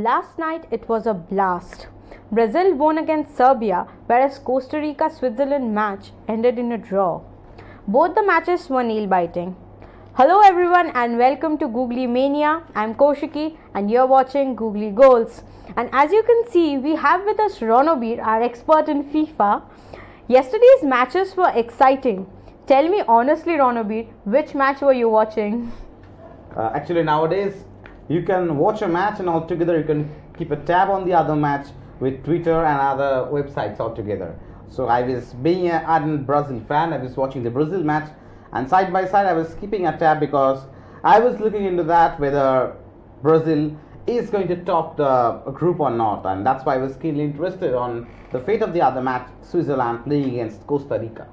Last night it was a blast. Brazil won against Serbia, whereas Costa Rica-Switzerland match ended in a draw. Both the matches were nail-biting. Hello everyone and welcome to Googly Mania. I'm Kousiki and you're watching Googly Goals. And as you can see, we have with us Ranabir, our expert in FIFA. Yesterday's matches were exciting. Tell me honestly, Ranabir, which match were you watching? Actually, nowadays you can watch a match and altogether you can keep a tab on the other match with Twitter and other websites altogether. So I was being an ardent Brazil fan, I was watching the Brazil match, and side by side I was keeping a tab because I was looking into that whether Brazil is going to top the group or not, and that's why I was keenly interested on the fate of the other match, Switzerland playing against Costa Rica.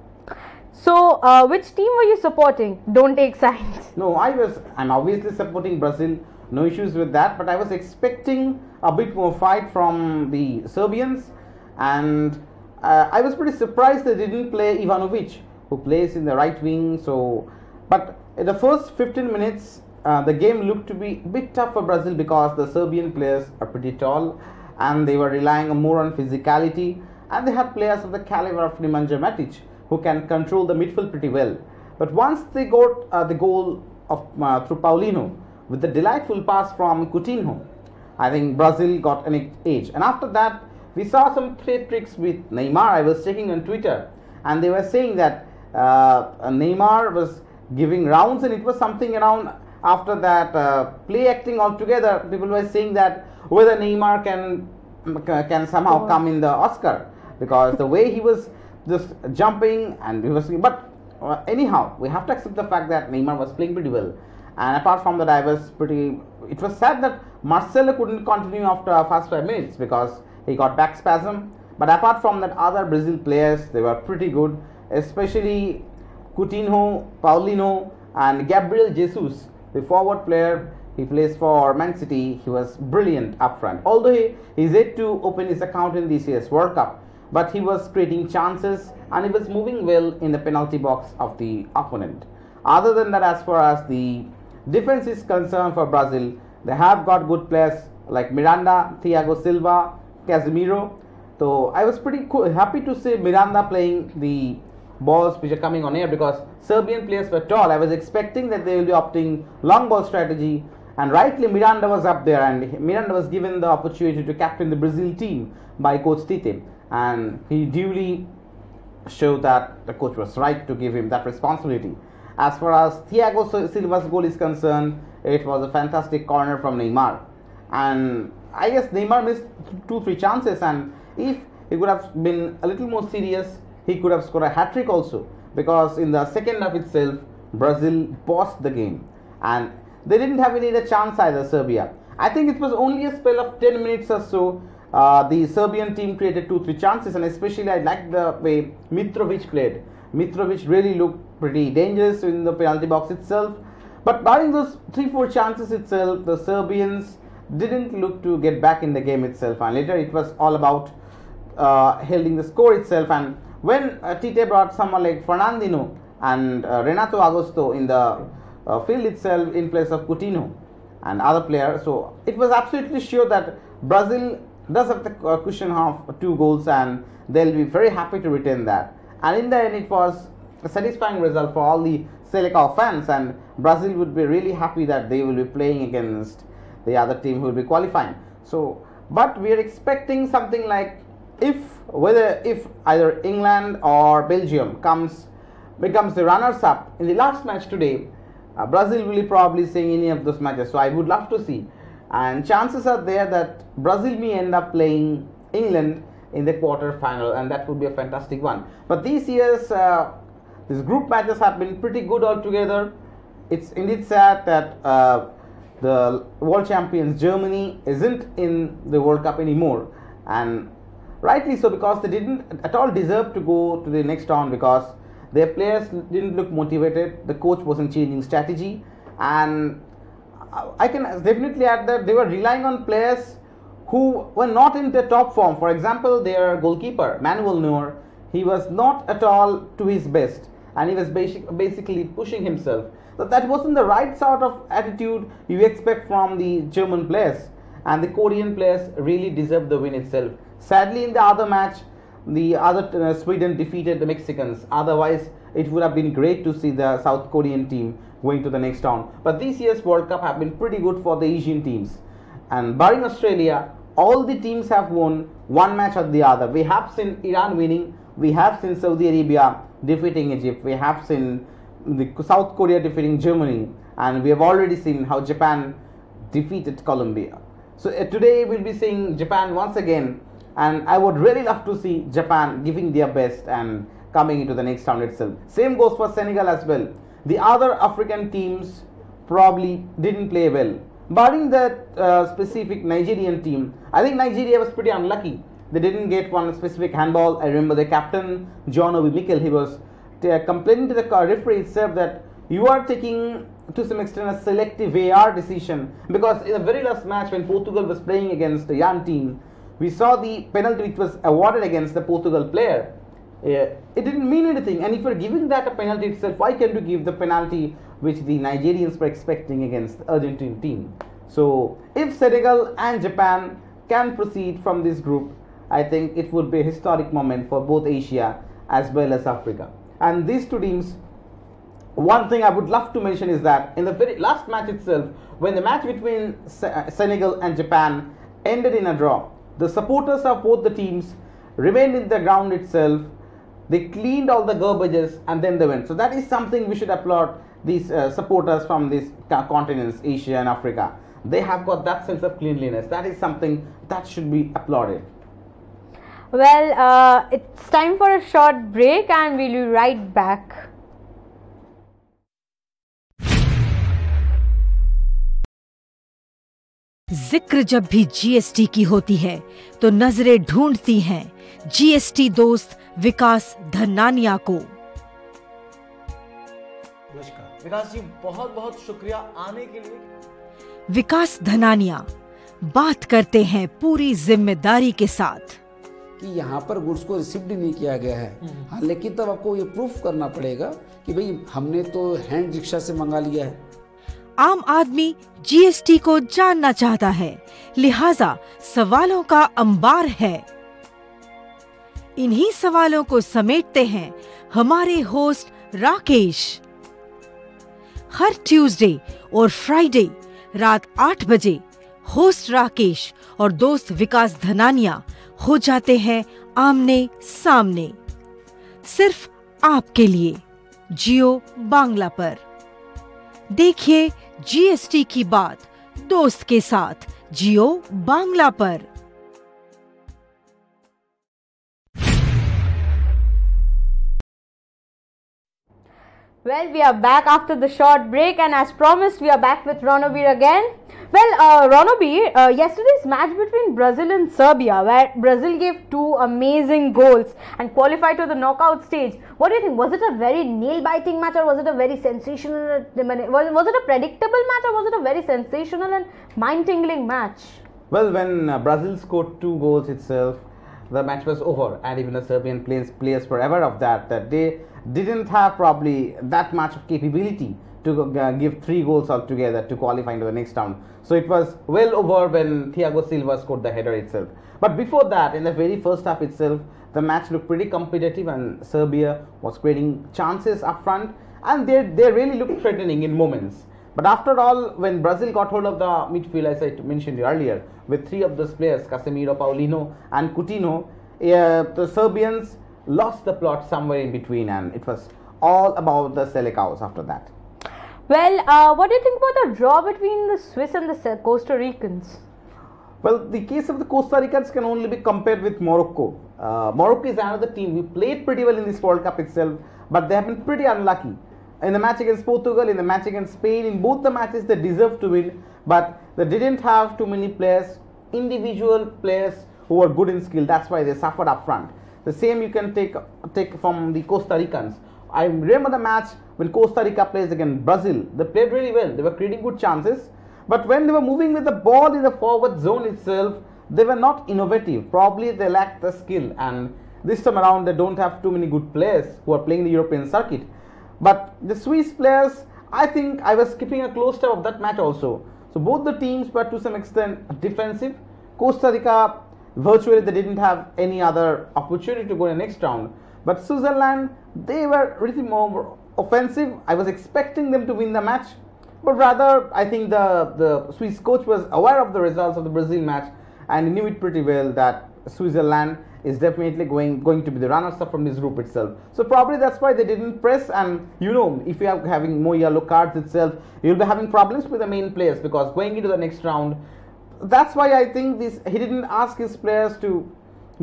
So, which team were you supporting? Don't take sides. No, I'm obviously supporting Brazil, no issues with that, but I was expecting a bit more fight from the Serbians, and I was pretty surprised they didn't play Ivanovic, who plays in the right wing. So, but in the first 15 minutes, the game looked to be a bit tough for Brazil because the Serbian players are pretty tall and they were relying more on physicality, and they had players of the caliber of Nemanja Matic who can control the midfield pretty well. But once they got the goal of through Paulinho with the delightful pass from Coutinho, I think Brazil got an edge. And after that, we saw some tricks with Neymar. I was checking on Twitter, and they were saying that Neymar was giving rounds, and it was something around after that play acting altogether. People were saying that whether Neymar can somehow come in the Oscar because the way he was just jumping and he was. But anyhow, we have to accept the fact that Neymar was playing pretty well. And apart from that, it was sad that Marcelo couldn't continue after first 5 minutes because he got back spasm. But apart from that, other Brazil players, they were pretty good, especially Coutinho, Paulinho and Gabriel Jesus, the forward player. He plays for Man City. He was brilliant up front. Although he's yet to open his account in this year's World Cup, but he was creating chances and he was moving well in the penalty box of the opponent. Other than that, as far as the defense is concerned for Brazil, they have got good players like Miranda, Thiago Silva, Casemiro. So I was pretty happy to see Miranda playing the balls which are coming on air because Serbian players were tall. I was expecting that they will be opting long ball strategy, and rightly Miranda was up there, and Miranda was given the opportunity to captain the Brazil team by Coach Tite, and he duly showed that the coach was right to give him that responsibility. As far as Thiago Silva's goal is concerned, it was a fantastic corner from Neymar, and I guess Neymar missed 2-3 chances, and if he could have been a little more serious, he could have scored a hat-trick also, because in the second half itself, Brazil bossed the game and they didn't have any chance either, Serbia. I think it was only a spell of 10 minutes or so. The Serbian team created 2-3 chances, and especially I liked the way Mitrovic played. Mitrovic really looked pretty dangerous in the penalty box itself, but barring those 3-4 chances itself, the Serbians didn't look to get back in the game itself, and later it was all about holding the score itself. And when Tite brought someone like Fernandinho and Renato Augusto in the field itself in place of Coutinho and other players, so it was absolutely sure that Brazil does have the cushion of 2 goals and they'll be very happy to retain that. And in the end, it was a satisfying result for all the Senegal fans, and Brazil would be really happy that they will be playing against the other team who will be qualifying. So, but we are expecting something like if either England or Belgium becomes the runners-up in the last match today, Brazil will be probably seeing any of those matches. So I would love to see, and chances are there that Brazil may end up playing England in the quarter final, and that would be a fantastic one. But these years, these group matches have been pretty good altogether. It's indeed sad that the world champions Germany isn't in the World Cup anymore, and rightly so, because they didn't at all deserve to go to the next round because their players didn't look motivated. The coach wasn't changing strategy, and I can definitely add that they were relying on players who were not in their top form. For example, their goalkeeper Manuel Neuer, he was not at all to his best, and he was basically pushing himself. So that wasn't the right sort of attitude you expect from the German players. and the Korean players really deserved the win itself. Sadly, in the other match, the other Sweden defeated the Mexicans. Otherwise, it would have been great to see the South Korean team going to the next round. But this year's World Cup have been pretty good for the Asian teams. And barring Australia, all the teams have won one match or the other. We have seen Iran winning. We have seen Saudi Arabia defeating Egypt. We have seen the South Korea defeating Germany. And we have already seen how Japan defeated Colombia. So today we'll be seeing Japan once again. And I would really love to see Japan giving their best and coming into the next round itself. Same goes for Senegal as well. The other African teams probably didn't play well. Barring that specific Nigerian team, I think Nigeria was pretty unlucky. They didn't get one specific handball. I remember the captain, John Obi Mikel, he was complaining to the referee itself that you are taking to some extent a selective VAR decision, because in the very last match when Portugal was playing against the young team, we saw the penalty which was awarded against the Portugal player. It didn't mean anything, and if you're giving that a penalty itself, why can't you give the penalty which the Nigerians were expecting against the Argentine team? So if Senegal and Japan can proceed from this group, I think it would be a historic moment for both Asia as well as Africa. And these two teams, one thing I would love to mention is that in the very last match itself, when the match between Senegal and Japan ended in a draw, the supporters of both the teams remained in the ground itself. They cleaned all the garbages and then they went. So that is something we should applaud these supporters from these continents, Asia and Africa. They have got that sense of cleanliness. That is something that should be applauded. Well, it's time for a short break and we'll be right back. जिक्र जब भी GST की होती है तो नजरें ढूंढती हैं जीएसटी दोस्त विकास धनानिया को। नमस्कार विकास जी, बहुत बहुत शुक्रिया आने के लिए। विकास धनानिया बात करते हैं पूरी जिम्मेदारी के साथ कि यहाँ पर गुड्स को रिसीव्ड नहीं किया गया है। हाँ, लेकिन तब आपको ये प्रूफ करना पड़ेगा कि भाई हमने तो हैंड रिक्शा से मंगा लिया है। आम आदमी जीएसटी को जानना चाहता है, लिहाजा सवालों का अंबार है। इन्हीं सवालों को समेटते हैं हमारे होस्ट राकेश। हर ट्यूसडे और फ्राइडे रात 8 बजे होस्ट राकेश और दोस्त विकास धनानिया हो जाते हैं आमने सामने, सिर्फ आपके लिए जियो बांग्ला पर। देखिए जीएसटी की बात दोस्त के साथ जियो बांग्ला पर। Well, we are back after the short break, and as promised, we are back with Ranabir again. Well, Ranabir, yesterday's match between Brazil and Serbia, where Brazil gave 2 amazing goals and qualified to the knockout stage. What do you think? Was it a very nail-biting match, or was it a very sensational? Was it a predictable match, or was it a very sensational and mind-tingling match? Well, when Brazil scored 2 goals itself, the match was over, and even the Serbian players were aware of that they didn't have probably that much of capability to give 3 goals altogether to qualify into the next round. So it was well over when Thiago Silva scored the header itself. But before that, in the very first half itself, the match looked pretty competitive and Serbia was creating chances up front, and they really looked threatening in moments. But after all, when Brazil got hold of the midfield, as I mentioned earlier, with 3 of those players, Casemiro, Paulinho and Coutinho, the Serbians lost the plot somewhere in between, and it was all about the Selecaos after that. Well, what do you think about the draw between the Swiss and the Costa Ricans? Well, the case of the Costa Ricans can only be compared with Morocco. Morocco is another team. We played pretty well in this World Cup itself, but they have been pretty unlucky. In the match against Portugal, in the match against Spain, in both the matches they deserved to win, but they didn't have too many players, individual players who were good in skill. That's why they suffered up front. The same you can take from the Costa Ricans. I remember the match when Costa Rica plays against Brazil. They played really well. They were creating good chances. But when they were moving with the ball in the forward zone itself, they were not innovative. Probably they lacked the skill. And this time around, they don't have too many good players who are playing the European circuit. But the Swiss players, I think I was keeping a close tab of that match also. So So both the teams were to some extent defensive. Costa Rica, virtually they didn't have any other opportunity to go in the next round. But Switzerland, they were really more offensive. I was expecting them to win the match. But rather, I think the Swiss coach was aware of the results of the Brazil match and knew it pretty well that Switzerland is definitely going to be the runners-up from this group itself. So probably that's why they didn't press, and you know, if you are having more yellow cards itself, you'll be having problems with the main players, because going into the next round, that's why I think he didn't ask his players to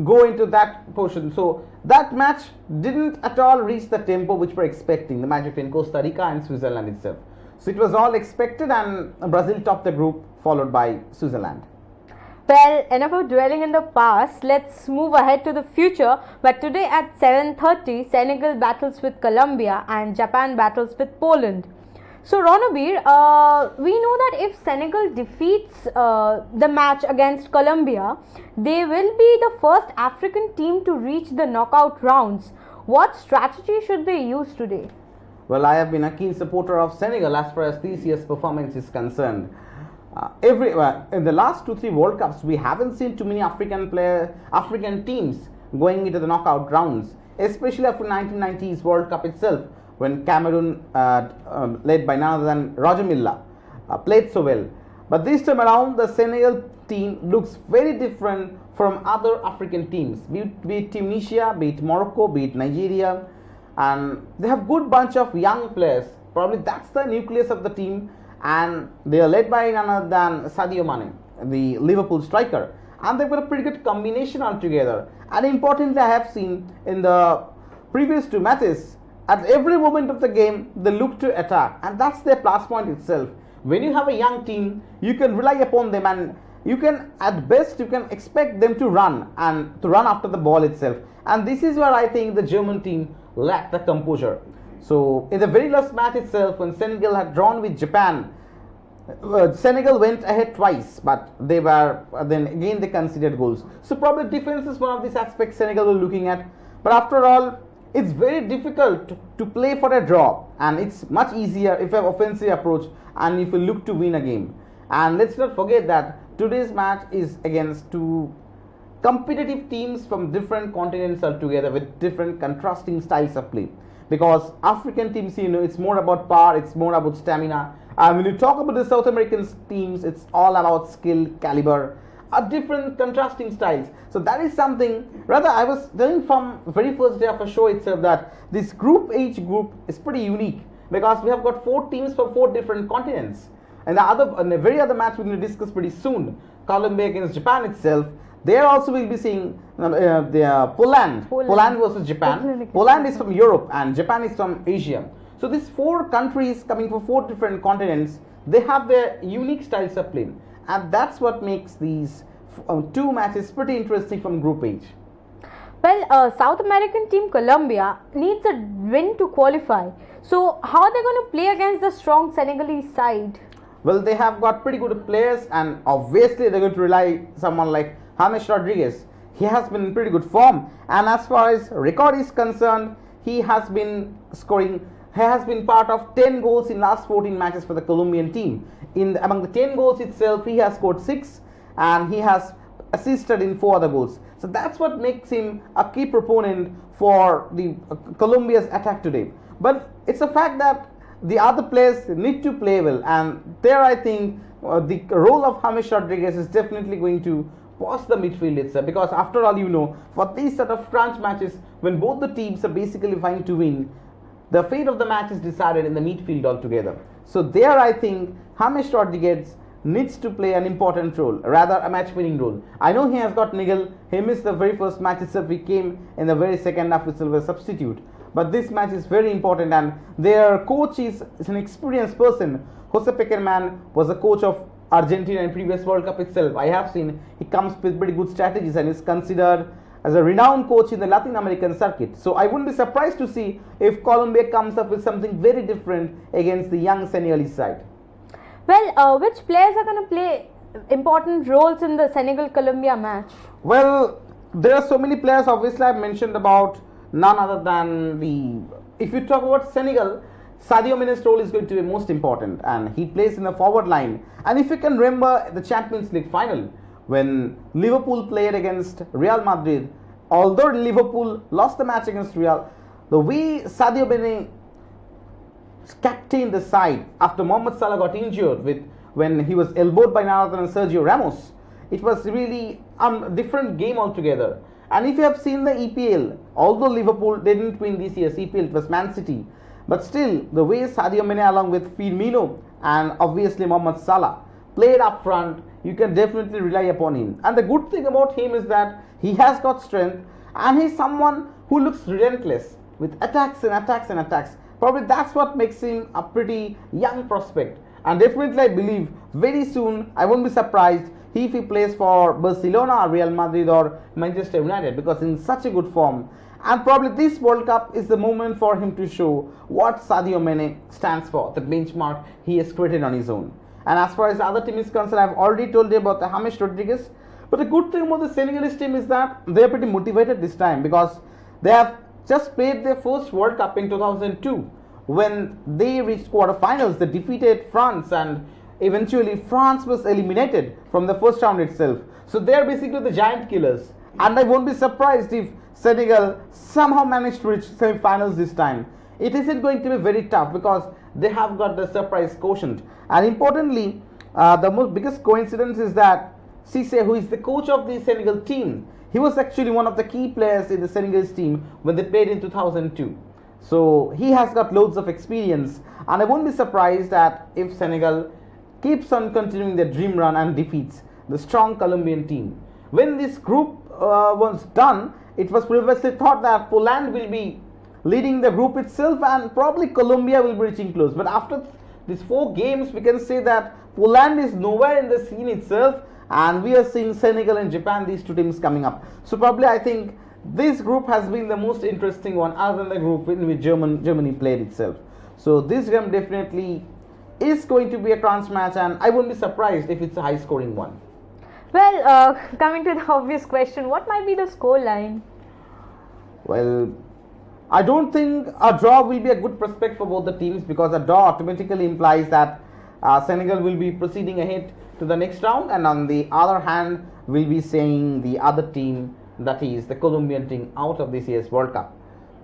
go into that portion. So that match didn't at all reach the tempo which we're expecting, the match between Costa Rica and Switzerland itself. So it was all expected, and Brazil topped the group, followed by Switzerland. Well, enough of dwelling in the past, let's move ahead to the future. But today at 7:30, Senegal battles with Colombia and Japan battles with Poland. So Ranabir, we know that if Senegal defeats the match against Colombia, they will be the first African team to reach the knockout rounds. What strategy should they use today? Well, I have been a keen supporter of Senegal as far as this year's performance is concerned. In the last 2-3 World Cups, we haven't seen too many African teams going into the knockout rounds, especially after 1990s World Cup itself, when Cameroon, led by none other than Roger Milla, played so well. But this time around, the Senegal team looks very different from other African teams, be it Tunisia, be it Morocco, be it Nigeria, and they have good bunch of young players. Probably that's the nucleus of the team, and they are led by none other than Sadio Mane, the Liverpool striker, and they've got a pretty good combination altogether. And importantly, I have seen in the previous 2 matches, at every moment of the game, they look to attack, and that's their plus point itself. When you have a young team, you can rely upon them, and you can, at best, you can expect them to run and to run after the ball itself. And this is where I think the German team lacked the composure. So in the very last match itself, when Senegal had drawn with Japan, Senegal went ahead twice, but they were then again they conceded goals. So probably defense is one of these aspects Senegal were looking at. But after all, it's very difficult to play for a draw, and it's much easier if you have offensive approach and if you look to win a game. And let's not forget that today's match is against 2 competitive teams from different continents altogether with different contrasting styles of play. Because African teams, you know, it's more about power, it's more about stamina. And when you talk about the South American teams, it's all about skill, caliber, different contrasting styles. So that is something, rather I was telling from very first day of the show itself that this Group H group is pretty unique, because we have got 4 teams from 4 different continents. And the very other match we're going to discuss pretty soon, Colombia against Japan itself, there also we'll be seeing Poland versus Japan. Poland is from Europe and Japan is from Asia. So these 4 countries coming from 4 different continents, they have their unique styles of play, and that's what makes these 2 matches pretty interesting from Group H. Well, South American team Colombia needs a win to qualify. So how are they going to play against the strong Senegalese side? Well, they have got pretty good players, and obviously they're going to rely someone like James Rodriguez. He has been in pretty good form, and as far as record is concerned, he has been part of 10 goals in last 14 matches for the Colombian team. Among the 10 goals itself, he has scored 6, and he has assisted in 4 other goals. So that's what makes him a key proponent for the Colombia's attack today. But it's a fact that the other players need to play well, and there I think the role of James Rodriguez is definitely going to pause the midfield itself, because after all, you know, for these sort of crunch matches, when both the teams are basically vying to win, the fate of the match is decided in the midfield altogether. So there I think James Rodriguez needs to play an important role, rather a match-winning role. I know he has got niggle, he missed the very first match itself, he came in the very second half with a substitute. But this match is very important, and their coach is an experienced person. Jose Pekerman was a coach of Argentina in previous World Cup itself. I have seen he comes with pretty good strategies and is considered as a renowned coach in the Latin American circuit. So I wouldn't be surprised to see if Colombia comes up with something very different against the young Senegalese side. Well, which players are going to play important roles in the Senegal-Colombia match? Well, there are so many players. Obviously, I've mentioned about none other than if you talk about Senegal Sadio Mane's role is going to be most important, and he plays in the forward line. And if you can remember the Champions League final, when Liverpool played against Real Madrid, although Liverpool lost the match against Real, the way Sadio Mane captained the side after Mohamed Salah got injured when he was elbowed by Jonathan and Sergio Ramos, it was really a different game altogether. And if you have seen the EPL, although Liverpool didn't win this year's EPL, it was Man City, but still the way Sadio Mane along with Firmino and obviously Mohamed Salah played up front, you can definitely rely upon him. And the good thing about him is that he has got strength, and he's someone who looks relentless with attacks and attacks and attacks. Probably that's what makes him a pretty young prospect. And definitely I believe very soon, I won't be surprised if he plays for Barcelona, Real Madrid or Manchester United, because in such a good form. And probably this World Cup is the moment for him to show what Sadio Mane stands for, the benchmark he has created on his own. And as far as the other team is concerned, I've already told you about the James Rodriguez. But the good thing about the Senegalese team is that they're pretty motivated this time, because they have just played their first World Cup in 2002 when they reached quarterfinals. They defeated France, and eventually France was eliminated from the first round itself. So they're basically the giant killers, and I won't be surprised if Senegal somehow managed to reach semi-finals this time. It isn't going to be very tough because they have got the surprise quotient. And importantly, the biggest coincidence is that Cisse, who is the coach of the Senegal team, he was actually one of the key players in the Senegalese team when they played in 2002. So he has got loads of experience, and I won't be surprised that if Senegal keeps on continuing their dream run and defeats the strong Colombian team. When this group was done, it was previously thought that Poland will be leading the group itself and probably Colombia will be reaching close. But after these 4 games, we can say that Poland is nowhere in the scene itself, and we are seeing Senegal and Japan, these 2 teams coming up. So probably I think this group has been the most interesting one other than the group in which Germany played itself. So this game definitely is going to be a crunch match, and I won't be surprised if it's a high scoring one. Well, coming to the obvious question, what might be the score line? Well, I don't think a draw will be a good prospect for both the teams, because a draw automatically implies that Senegal will be proceeding ahead to the next round, and on the other hand we'll be saying the other team, that is the Colombian team, out of this year's World Cup.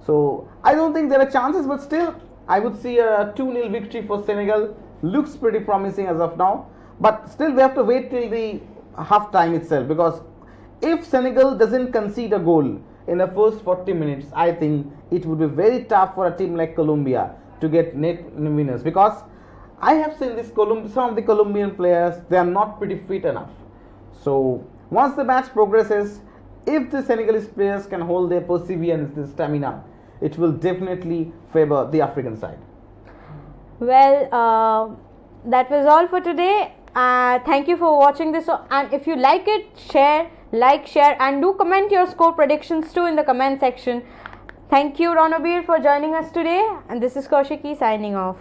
So I don't think there are chances, but still I would see a 2-0 victory for Senegal. Looks pretty promising as of now, but still we have to wait till the half time itself, because if Senegal doesn't concede a goal in the first 40 minutes, I think it would be very tough for a team like Colombia to get net winners, because I have seen some of the Colombian players, they are not pretty fit enough. So once the match progresses, if the Senegalese players can hold their perseverance, their stamina, it will definitely favor the African side. Well, that was all for today. Thank you for watching this, and if you like it, share, and do comment your score predictions too in the comment section. Thank you, Ranabir, for joining us today, and this is Kousiki signing off.